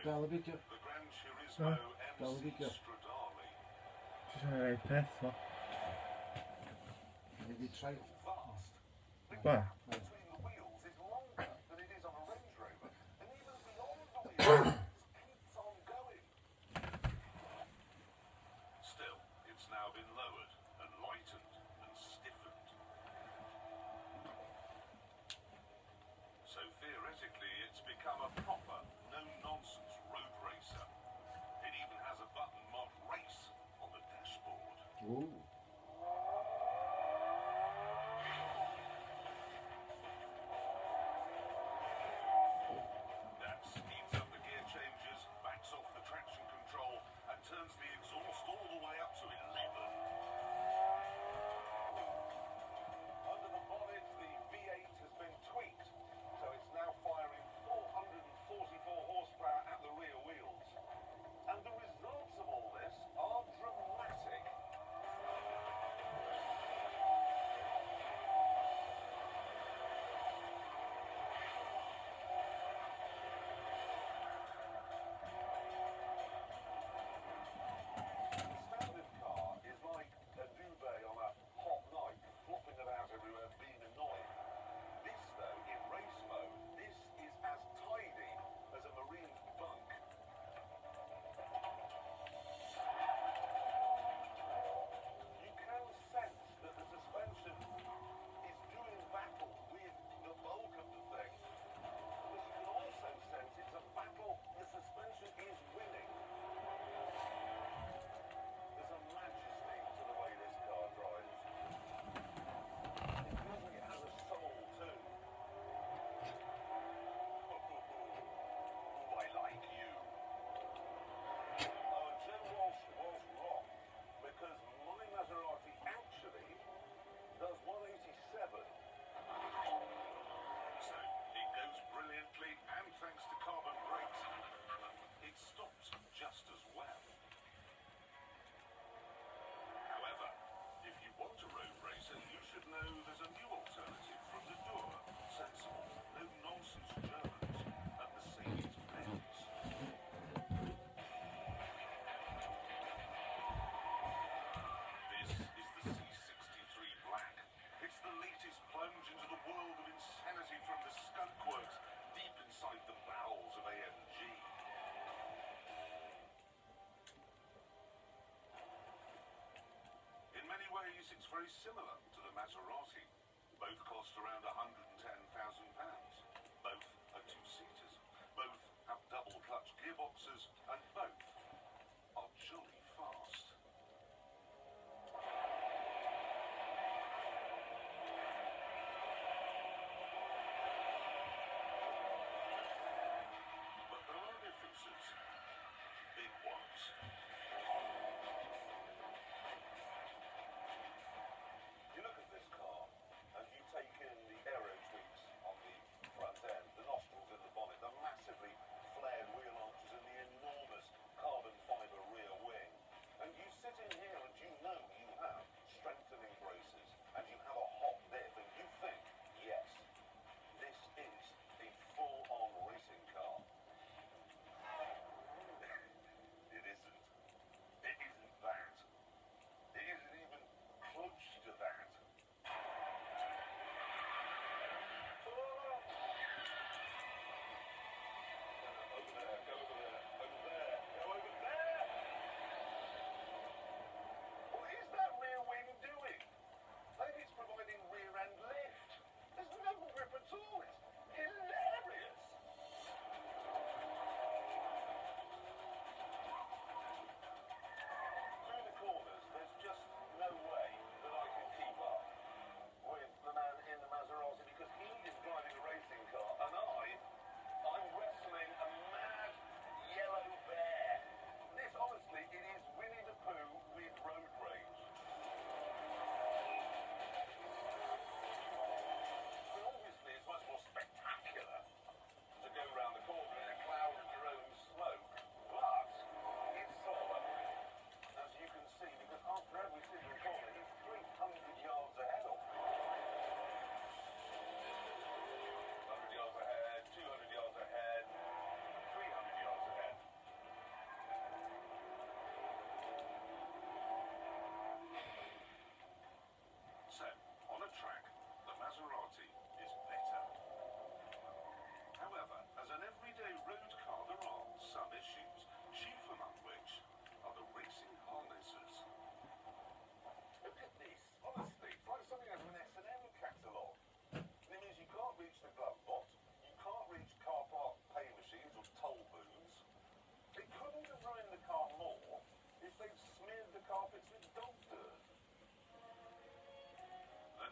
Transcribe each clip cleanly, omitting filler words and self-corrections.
Dal y fideo. No. Dal y fideo. Just yn rhaid peth, mo. Ni di trai. Ba. Still, it's now been lowered and lightened and stiffened. So theoretically, it's become a proper, no-nonsense road racer. It even has a button marked race on the dashboard. Ooh. That speeds up the gear changes, backs off the traction control, and turns the exhaust all the way up to 11. Under the bonnet, the V8 has been tweaked, so it's now firing 444 horsepower at the rear wheels. And the results of all this are dramatic. The standard car is like a duvet on a hot night, flopping about everywhere, being annoying. This, though, in race mode, this is as tidy as a marine's bunk. You can sense that the suspension is doing battle with the bulk of the thing. But you can also sense it's a battle the suspension is winning. There's a majesty to the way this car drives. It feels like it has a soul too. Oh, I like you. Oh, and Jim Walsh was wrong, because my Maserati actually does 187. So, it goes brilliantly, and thanks to carbon brakes, it stops just as well. However, if you want a road racer, you should know there's a new alternative from the door. Sensible, no-nonsense Germans at Mercedes-Benz. This is the C63 Black. It's the latest plunge into the world of insanity from the skunk works deep inside the bowels of AMG. In many ways, it's very similar to the Maserati. Both cost around £110,000. Both are two-seaters. Both have double-clutch gearboxes, and both are jolly fast. But there are differences. Big ones. You look at this car, and you take in the aero tweaks on the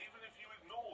even if you ignore